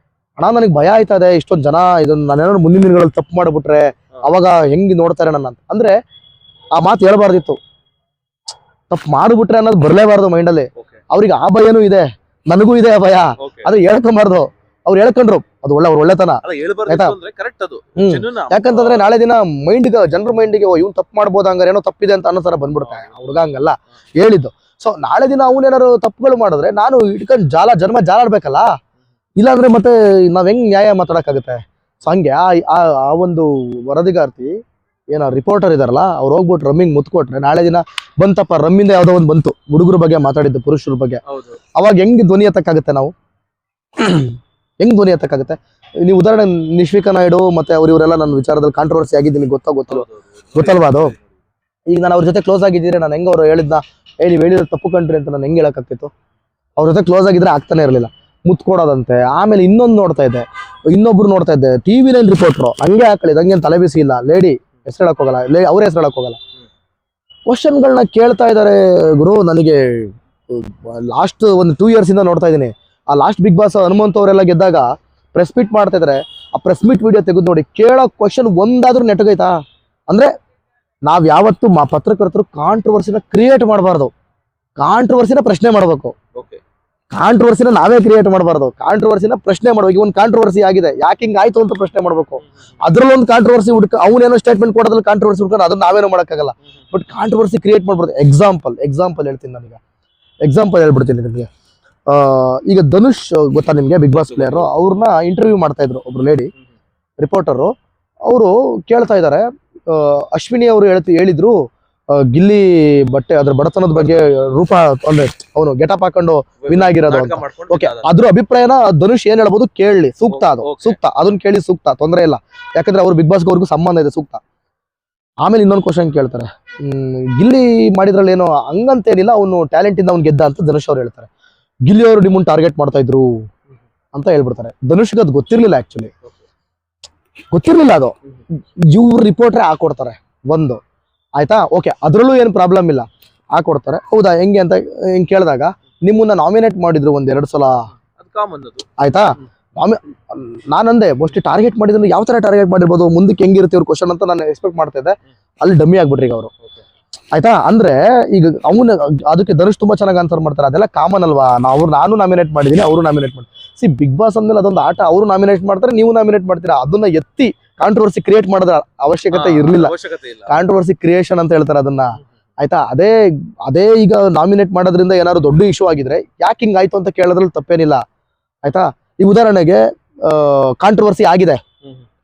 Speaker 2: ಅಣ್ಣ ನನಗೆ ಭಯ ಆಯ್ತದೆ, ಇಷ್ಟೊಂದು ಜನ ಇದನ್ನ ನಾನೇನಾದ್ರು ಮುಂದಿನ ದಿನಗಳಲ್ಲಿ ತಪ್ಪು ಮಾಡ್ಬಿಟ್ರೆ ಅವಾಗ ಹೆಂಗ್ ನೋಡ್ತಾರೆ ನನ್ನ ಅಂತ. ಅಂದ್ರೆ ಆ ಮಾತು ಹೇಳ್ಬಾರ್ದಿತ್ತು, ತಪ್ಪು ಮಾಡ್ಬಿಟ್ರೆ ಅನ್ನೋದು ಬರ್ಲೇಬಾರ್ದು ಮೈಂಡಲ್ಲಿ. ಅವ್ರಿಗೆ ಆ ಭಯನೂ ಇದೆ, ನನಗೂ ಇದೆ ಆ ಭಯ, ಅದು ಹೇಳ್ಕೊಂಬಾರ್ದು. ಅವ್ರು ಹೇಳ್ಕೊಂಡ್ರು, ಅದು ಅವ್ರ ಒಳ್ಳೆತನ. ಯಾಕಂತಂದ್ರೆ ನಾಳೆ ದಿನ ಜನರ ಮೈಂಡ್ಗೆ ಇವ್ನು ತಪ್ಪು ಮಾಡ್ಬೋದು, ಹಂಗಾರೆ ಏನೋ ತಪ್ಪಿದೆ ಅಂತ ಅನ್ನೋ ತರ ಬಂದ್ಬಿಡುತ್ತೆ. ಹುಡುಗ ಹಂಗಲ್ಲ ಹೇಳಿದ್ದು. ಸೊ ನಾಳೆ ದಿನ ಅವನೇನಾರು ತಪ್ಪುಗಳು ಮಾಡಿದ್ರೆ ನಾನು ಇಟ್ಕೊಂಡು ಜನ್ಮ ಜಾಲಾಡ್ಬೇಕಲ್ಲ, ಇಲ್ಲಾಂದ್ರೆ ಮತ್ತೆ ನಾವ್ ಹೆಂಗ್ ನ್ಯಾಯ ಮಾತಾಡಕ್ಕಾಗುತ್ತೆ. ಸೊ ಹಂಗೆ ಆ ಒಂದು ವರದಿಗಾರ್ತಿ ಏನೋ ರಿಪೋರ್ಟರ್ ಇದಾರಲ್ಲ, ಅವ್ರು ಹೋಗ್ಬಿಟ್ಟು ರಮ್ಮಿಂಗ್ ಮುತ್ಕೊಟ್ರೆ ನಾಳೆ ದಿನ ಬಂತಪ್ಪ, ರಮ್ಮಿಂದ ಯಾವ್ದೋ ಒಂದು ಬಂತು ಹುಡುಗರ ಬಗ್ಗೆ ಮಾತಾಡಿದ್ದು, ಪುರುಷರ ಬಗ್ಗೆ, ಅವಾಗ ಹೆಂಗ್ ಧ್ವನಿ ಎತ್ತಕ್ಕಾಗುತ್ತೆ ನಾವು? ಹೆಂಗ್ ಧ್ವನಿ ಎತ್ತಕ್ಕಾಗುತ್ತೆ? ನೀವು ಉದಾಹರಣೆ ನಿಶ್ವಿಕಾ ನಾಯ್ಡು ಮತ್ತೆ ಇವರೆಲ್ಲ ನನ್ನ ವಿಚಾರದಲ್ಲಿ ಕಾಂಟ್ರವರ್ಸಿ ಆಗಿದ್ದೀನಿ, ಗೊತ್ತಲ್ವಾ ಅದು? ಈಗ ನಾನು ಅವ್ರ ಜೊತೆ ಕ್ಲೋಸ್ ಆಗಿದ್ದೀರಿ, ನಾನು ಹೆಂಗ್ ಅವ್ರು ಹೇಳಿದ್ನ ನೀವ್ ಹೇಳಿದ್ರೆ ತಪ್ಪು ಕಂಡ್ರಿ ಅಂತ ನಾನು ಹೆಂಗ್ ಹೇಳಕ್ಕಾಗ್ತಿತ್ತು? ಅವ್ರ ಜೊತೆ ಕ್ಲೋಸ್ ಆಗಿದ್ರೆ ಆಗ್ತಾನೆ ಇರಲಿಲ್ಲ. ಮುತ್ಕೊಡೋದಂತೆ, ಆಮೇಲೆ ಇನ್ನೊಂದು ನೋಡ್ತಾ ಇದ್ದೆ, ಇನ್ನೊಬ್ರು ನೋಡ್ತಾ ಇದ್ದೆ, ಟಿವಿ ನೈನ್ ರಿಪೋರ್ಟ್ರು, ಹಂಗೆ ಹಾಕಳಿ ಹಂಗೇನು ತಲೆ ಬಿಸಿ ಇಲ್ಲ, ಲೇಡಿ ಹೆಸರು ಹೇಳಕ್ ಹೋಗಲ್ಲ, ಅವ್ರ ಹೆಸರು ಹೇಳಕ್ ಹೋಗಲ್ಲ. ಕ್ವಶನ್ಗಳನ್ನ ಕೇಳ್ತಾ ಇದ್ದಾರೆ ಗುರು. ನನಗೆ ಲಾಸ್ಟ್ ಒಂದು 2 years ಇಂದ ನೋಡ್ತಾ ಇದ್ದೀನಿ. ಆ ಲಾಸ್ಟ್ ಬಿಗ್ ಬಾಸ್ ಹನುಮಂತ್ ಅವರೆಲ್ಲ ಗೆದ್ದಾಗ ಪ್ರೆಸ್ ಮೀಟ್ ಮಾಡ್ತಾ ಇದಾರೆ, ಆ ಪ್ರೆಸ್ ಮೀಟ್ ವಿಡಿಯೋ ತೆಗೆದು ನೋಡಿ, ಕೇಳೋ ಕ್ವಶನ್ ಒಂದಾದ್ರೂ ನೆಟ್ಟಗೈತಾ? ಅಂದ್ರೆ ನಾವ್ ಯಾವತ್ತು ಪತ್ರಕರ್ತರು ಕಾಂಟ್ರವರ್ಸಿನ ಕ್ರಿಯೇಟ್ ಮಾಡಬಾರ್ದು, ಕಾಂಟ್ರವರ್ಸಿನ ಪ್ರಶ್ನೆ ಮಾಡ್ಬೇಕು. ಕಾಂಟ್ರವರ್ಸಿನ ನಾವೇ ಕ್ರಿಯೇಟ್ ಮಾಡಬಾರ್ದು, ಕಾಂಟ್ರವರ್ಸಿನ ಪ್ರಶ್ನೆ ಮಾಡ್ಬೇಕು. ಒಂದು ಕಾಂಟ್ರವರ್ಸಿ ಆಗಿದೆ, ಯಾಕೆ ಹಿಂಗ್ ಆಯ್ತು ಅಂತ ಪ್ರಶ್ನೆ ಮಾಡ್ಬೇಕು. ಅದ್ರಲ್ಲಿ ಒಂದು ಕಾಂಟ್ರವರ್ಸಿ ಅವನೇನೋ ಸ್ಟೇಟ್ಮೆಂಟ್ ಕೊಡೋದ್ರಲ್ಲಿ ಕಾಂಟ್ರವರ್ಸಿ ಹುಡ್ಕೊಂಡು ಅದನ್ನ ನಾವೇನೋ ಮಾಡಕ್ಕಾಗಲ್ಲ. ಬಟ್ ಕಾಂಟ್ರವರ್ಸಿ ಕ್ರಿಯೇಟ್ ಮಾಡ್ಬಾರ್ದು. ಎಕ್ಸಾಂಪಲ್ ಹೇಳ್ತೀನಿ, ನನಗೆ ಎಕ್ಸಾಂಪಲ್ ಹೇಳ್ಬಿಡ್ತೀನಿ ನಿಮಗೆ. ಈಗ ಧನುಷ್ ಗೊತ್ತಾ ನಿಮ್ಗೆ, ಬಿಗ್ ಬಾಸ್ ಪ್ಲೇಯರ್, ಅವ್ರನ್ನ ಇಂಟರ್ವ್ಯೂ ಮಾಡ್ತಾ ಇದ್ರು ಒಬ್ರು ಲೇಡಿ ರಿಪೋರ್ಟರು. ಅವರು ಕೇಳ್ತಾ ಇದ್ದಾರೆ, ಅಶ್ವಿನಿ ಅವರು ಹೇಳಿದ್ರು ಗಿಲ್ಲಿ ಬಟ್ಟೆ ಅದ್ರ ಬಡತನದ ಬಗ್ಗೆ, ರೂಪ ಅಂದ್ರೆ ಅವನು ಗೆಟಪ್ ಹಾಕೊಂಡು ವಿನ್ ಆಗಿರೋದು ಅಂತ. ಓಕೆ, ಅದ್ರ ಅಭಿಪ್ರಾಯನ ಧನುಷ್ ಏನ್ ಹೇಳ್ಬೋದು ಕೇಳಿ, ಸೂಕ್ತ ಅದನ್ನ ಕೇಳಿ ಸೂಕ್ತ, ತೊಂದರೆ ಇಲ್ಲ. ಯಾಕಂದ್ರೆ ಅವ್ರು ಬಿಗ್ ಬಾಸ್ಗೆ ಅವ್ರಿಗೂ ಸಂಬಂಧ ಇದೆ, ಸೂಕ್ತ. ಆಮೇಲೆ ಇನ್ನೊಂದು ಕ್ವಶನ್ ಕೇಳ್ತಾರೆ, ಗಿಲ್ಲಿ ಮಾಡಿದ್ರಲ್ಲಿ ಏನೋ ಹಂಗಂತೇನಿಲ್ಲ, ಅವನು ಟ್ಯಾಲೆಂಟ್ ಇಂದ ಅವ್ನು ಗೆದ್ದ ಅಂತ ಧನುಷ್ ಅವ್ರು ಹೇಳ್ತಾರೆ. ಗಿಲ್ಲಿ ಅವರು ನಿಮ್ಮನ್ನ ಟಾರ್ಗೆಟ್ ಮಾಡ್ತಾ ಇದ್ರು ಅಂತ ಹೇಳ್ಬಿಡ್ತಾರೆ. ಧನುಷ್ಗೆ ಅದು ಗೊತ್ತಿರ್ಲಿಲ್ಲ, ಆಕ್ಚುಲಿ ಗೊತ್ತಿರ್ಲಿಲ್ಲ ಅದು. ಇವ್ರು ರಿಪೋರ್ಟ್ರೆ ಹಾಕೊಡ್ತಾರೆ ಒಂದು, ಆಯ್ತಾ? ಓಕೆ, ಅದ್ರಲ್ಲೂ ಏನು ಪ್ರಾಬ್ಲಮ್ ಇಲ್ಲ, ಹಾಕೊಡ್ತಾರೆ. ಹೌದಾ ಹೆಂಗೆ ಅಂತ ಹಿಂಗ್ ಕೇಳಿದಾಗ, ನಿಮ್ಮನ್ನ ನಾಮಿನೇಟ್ ಮಾಡಿದ್ರು 1-2 ಸಲ, ಆಯ್ತಾ? ನಾನಂದೆ ಮೋಸ್ಟ್ಲಿ ಟಾರ್ಗೆಟ್ ಮಾಡಿದ್ರು, ಯಾವ ತರ ಟಾರ್ಗೆಟ್ ಮಾಡಿರ್ಬೋದು, ಮುಂದಕ್ಕೆ ಹೆಂಗಿರುತ್ತೆ ಇವ್ರ ಕ್ವಶನ್ ಅಂತ ನಾನು ಎಕ್ಸ್ಪೆಕ್ಟ್ ಮಾಡ್ತಾ ಇದ್ದೆ. ಅಲ್ಲಿ ಡಮ್ಮಿ ಆಗ್ಬಿಟ್ರಿ ಈಗ ಅವರು, ಆಯ್ತಾ? ಅಂದ್ರೆ ಈಗ ಅವನು ಅದಕ್ಕೆ ಧನುಷ್ ತುಂಬಾ ಚೆನ್ನಾಗಿ ಆನ್ಸರ್ ಮಾಡ್ತಾರೆ. ಅದೆಲ್ಲ ಕಾಮನ್ ಅಲ್ವಾ? ನಾನು ನಾಮಿನೇಟ್ ಮಾಡಿದೀನಿ, ಅವರು ನಾಮಿನೇಟ್ ಮಾಡಿ. ಬಿಗ್ ಬಾಸ್ ಅಂದ್ಮೇಲೆ ಅದೊಂದು ಆಟ, ಅವರು ನಾಮಿನೇಟ್ ಮಾಡ್ತಾರೆ, ನೀವು ನಾಮಿನೇಟ್ ಮಾಡ್ತೀರಾ. ಅದನ್ನ ಎತ್ತಿ ಕಾಂಟ್ರವರ್ಸಿ ಕ್ರಿಯೇಟ್ ಮಾಡೋದ್ರ ಅವಶ್ಯಕತೆ ಇರ್ಲಿಲ್ಲ. ಕಾಂಟ್ರವರ್ಸಿ ಕ್ರಿಯೇಷನ್ ಅಂತ ಹೇಳ್ತಾರೆ ಅದನ್ನ, ಆಯ್ತಾ? ಅದೇ ಈಗ ನಾಮಿನೇಟ್ ಮಾಡೋದ್ರಿಂದ ಏನಾದ್ರು ದೊಡ್ಡ ಇಶ್ಯೂ ಆಗಿದ್ರೆ ಯಾಕೆ ಹಿಂಗ್ ಆಯ್ತು ಅಂತ ಕೇಳೋದ್ರಲ್ಲಿ ತಪ್ಪೇನಿಲ್ಲ, ಆಯ್ತಾ? ಈ ಉದಾಹರಣೆಗೆ ಕಾಂಟ್ರವರ್ಸಿ ಆಗಿದೆ,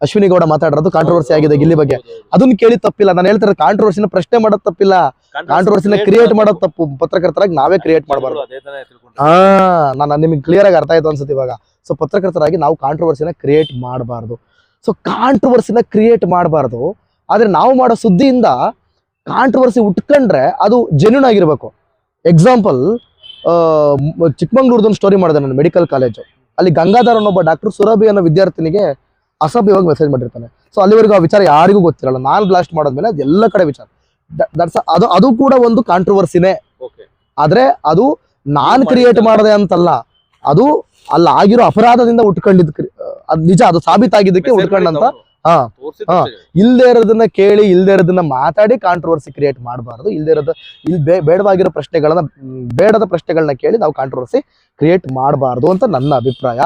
Speaker 2: ಅಶ್ವಿನಿ ಗೌಡ ಮಾತಾಡೋದು ಕಾಂಟ್ರವರ್ಸಿ ಆಗಿದೆ ಗಿಲ್ಲಿ ಬಗ್ಗೆ, ಅದನ್ನ ಕೇಳಿ ತಪ್ಪಿಲ್ಲ. ನಾನು ಹೇಳ್ತಾರೆ ಕಾಂಟ್ರವರ್ಸಿನ ಪ್ರಶ್ನೆ ಮಾಡೋದು ತಪ್ಪಿಲ್ಲ, ಕಾಂಟ್ರವರ್ಸಿನ ಕ್ರಿಯೇಟ್ ಮಾಡೋದು ತಪ್ಪು. ಪತ್ರಕರ್ತರಾಗಿ ನಾವೇ ಕ್ರಿಯೇಟ್ ಮಾಡಬಾರ್ದು. ನಾನು ನಿಮ್ಗೆ ಕ್ಲಿಯರ್ ಆಗಿ ಅರ್ಥ ಆಯ್ತು ಅನ್ಸುತ್ತೆ ಇವಾಗ. ಸೊ ಪತ್ರಕರ್ತರಾಗಿ ನಾವು ಕಾಂಟ್ರವರ್ಸಿನ ಕ್ರಿಯೇಟ್ ಮಾಡಬಾರ್ದು. ಸೊ ಕಾಂಟ್ರವರ್ಸಿನ ಕ್ರಿಯೇಟ್ ಮಾಡಬಾರ್ದು, ಆದ್ರೆ ನಾವು ಮಾಡೋ ಸುದ್ದಿಯಿಂದ ಕಾಂಟ್ರವರ್ಸಿ ಉಟ್ಕೊಂಡ್ರೆ ಅದು ಜೆನ್ಯೂನ್ ಆಗಿರ್ಬೇಕು. ಎಕ್ಸಾಂಪಲ್, ಚಿಕ್ಕಮಂಗ್ಳೂರ್ದೊಂದು ಸ್ಟೋರಿ ಮಾಡಿದೆ ನಾನು, ಮೆಡಿಕಲ್ ಕಾಲೇಜು. ಅಲ್ಲಿ ಗಂಗಾಧರ್ ಅನ್ನೊಬ್ಬ ಡಾಕ್ಟರ್ ಸುರಭಿ ಅನ್ನೋ ವಿದ್ಯಾರ್ಥಿನಿಗೆ ಅಸಭ್ಯವಾಗಿ ಮೆಸೇಜ್ ಮಾಡಿರ್ತಾನೆ. ಸೊ ಅಲ್ಲಿವರೆಗೂ ಆ ವಿಚಾರ ಯಾರಿಗೂ ಗೊತ್ತಿರಲ್ಲ. ನಾನು ಬ್ಲಾಸ್ಟ್ ಮಾಡೋದ್ಮೇಲೆ ಅದು ಎಲ್ಲ ಕಡೆ ವಿಚಾರ. ಅದು ಕೂಡ ಒಂದು ಕಾಂಟ್ರವರ್ಸಿನೇ, ಆದ್ರೆ ಅದು ನಾನ್ ಕ್ರಿಯೇಟ್ ಮಾಡದೆ ಅಂತಲ್ಲ, ಅದು ಅಲ್ಲ ಆಗಿರೋ ಅಪರಾಧದಿಂದ ಉಟ್ಕೊಂಡಿದ್, ಅದ್ ನಿಜ, ಅದು ಸಾಬೀತಾಗಿದ್ದಕ್ಕೆ ಉಟ್ಕೊಂಡಂತ. ಇಲ್ದೇ ಇರೋದನ್ನ ಕೇಳಿ, ಇಲ್ದೇ ಇರೋದನ್ನ ಮಾತಾಡಿ ಕಾಂಟ್ರವರ್ಸಿ ಕ್ರಿಯೇಟ್ ಮಾಡಬಾರ್ದು. ಬೇಡವಾಗಿರೋ ಬೇಡದ ಪ್ರಶ್ನೆಗಳನ್ನ ಕೇಳಿ ನಾವು ಕಾಂಟ್ರವರ್ಸಿ ಕ್ರಿಯೇಟ್ ಮಾಡಬಾರ್ದು ಅಂತ ನನ್ನ ಅಭಿಪ್ರಾಯ.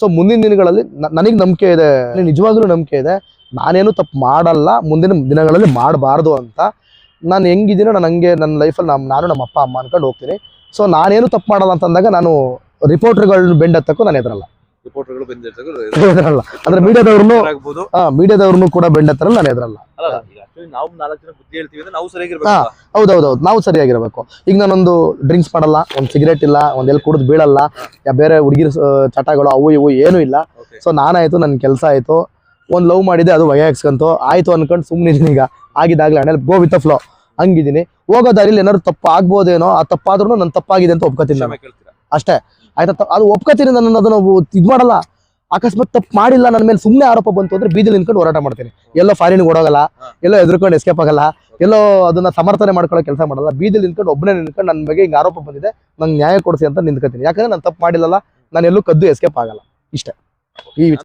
Speaker 2: ಸೊ ಮುಂದಿನ ದಿನಗಳಲ್ಲಿ ನನಗೆ ನಂಬಿಕೆ ಇದೆ, ನಿಜವಾಗ್ಲೂ ನಂಬಿಕೆ ಇದೆ, ನಾನೇನು ತಪ್ಪು ಮಾಡಲ್ಲ, ಮುಂದಿನ ದಿನಗಳಲ್ಲಿ ಮಾಡಬಾರ್ದು ಅಂತ ನಾನು ಹೆಂಗಿದ್ದೀನೋ ನಾನು ಹಂಗೆ ನನ್ನ ಲೈಫಲ್ಲಿ ನಾನು ನಮ್ಮ ಅಪ್ಪ ಅಮ್ಮ ಅನ್ಕೊಂಡು ಹೋಗ್ತೀನಿ. ಸೊ ನಾನೇನು ತಪ್ಪು ಮಾಡಲ್ಲ ಅಂತಂದಾಗ ನಾನು ರಿಪೋರ್ಟರ್ಗಳನ್ನ ಬೆಂಡತ್ತಕ್ಕೂ ನಾನು ಎದುರಲ್ಲ.
Speaker 1: ರಿಪೋರ್ಟರ್ಗಳು
Speaker 2: ಎದುರಲ್ಲ ಅಂದ್ರೆ ಮೀಡಿಯಾದವ್ರನ್ನು
Speaker 1: ಆಗ್ಬೋದು.
Speaker 2: ಮೀಡಿಯಾದವ್ರನ್ನು ಕೂಡ ಬೆಂಡತ್ತರಲ್ಲ ನಾನು ಎದುರಲ್ಲ.
Speaker 1: ನಾವು 4 ಜನ ಬುದ್ಧಿ ಹೇಳ್ತೀವಿ ಅಂದ್ರೆ ನಾವು ಸರಿಯಾಗಿರ್ಬೇಕು.
Speaker 2: ಹೌದೌದು, ನಾವು ಸರಿಯಾಗಿರ್ಬೇಕು. ಈಗ ನಾನೊಂದು ಡ್ರಿಂಕ್ಸ್ ಮಾಡಲ್ಲ, ಒಂದು ಸಿಗರೇಟ್ ಇಲ್ಲ, ಒಂದೆಲ್ಲ ಕುಡಿದು ಬೀಳಲ್ಲ, ಬೇರೆ ಹುಡುಗಿರ ಚಟಗಳು ಅವು ಇವು ಏನೂ ಇಲ್ಲ. ಸೊ ನಾನಾಯ್ತು, ನನ್ನ ಕೆಲಸ ಆಯ್ತು, ಒಂದು ಲವ್ ಮಾಡಿದೆ, ಅದು ಹಾಕ್ಸ್ಕೊಂತು ಆಯ್ತು ಅನ್ಕೊಂಡು ಸುಮ್ಮನಿದ್ದೀನಿ. ಈಗ ಆಗಿದ್ದಾಗಲೇ ಹಣೆಯಲ್ಲಿ ಗೋ ವಿತ್ ಫ್ಲೋ ಹಂಗಿದ್ದೀನಿ. ಹೋಗೋ ದಾರಿಲಿ ಏನಾದ್ರು ತಪ್ಪು ಆಗ್ಬೋದೇನೋ, ಆ ತಪ್ಪಾದ್ರೂ ನನ್ನ ತಪ್ಪಾಗಿದೆ ಅಂತ ಒಪ್ಕೋತೀನಿ ನಾನು ಅಷ್ಟೇ. ಆಯ್ತಾ, ಅದು ಒಪ್ಕೋತೀನಿ, ನಾನು ಅದನ್ನು ಇದು ಮಾಡಲ್ಲ. ಅಕಸ್ಮಾತ್ ತಪ್ಪು ಮಾಡಿಲ್ಲ, ನನ್ನ ಮೇಲೆ ಸುಮ್ಮನೆ ಆರೋಪ ಬಂತು ಅಂದ್ರೆ ಬೀದಿಲಿ ನಿಂತ್ಕೊಂಡು ಹೋರಾಟ ಮಾಡ್ತೀನಿ. ಎಲ್ಲೋ ಫಾರಿನ್ಗೆ ಓಡೋಗಲ್ಲ, ಎಲ್ಲೋ ಎದುರ್ಕೊಂಡು ಎಸ್ಕೇಪ್ ಆಗಲ್ಲ, ಎಲ್ಲೋ ಅದನ್ನ ಸಮರ್ಥನೆ ಮಾಡ್ಕೊಳ್ಳೋ ಕೆಲಸ ಮಾಡಲ್ಲ. ಬೀದಿಲಿ ನಿಂತ್ಕೊಂಡು ಒಬ್ಬನೇ ನಿಂತ್ಕೊಂಡು ನನ್ನ ಬಗ್ಗೆ ಹಿಂಗೆ ಆರೋಪ ಬಂದಿದೆ, ನಂಗೆ ನ್ಯಾಯ ಕೊಡಿಸಿ ಅಂತ ನಿಂತ್ಕೋತೀನಿ. ಯಾಕಂದ್ರೆ ನಾನು ತಪ್ಪು ಮಾಡಿಲ್ಲಲ್ಲ, ನಾನು ಎಲ್ಲೂ ಕದ್ದು ಎಸ್ಕೇಪ್ ಆಗಲ್ಲ. ಇಷ್ಟೇ ಈ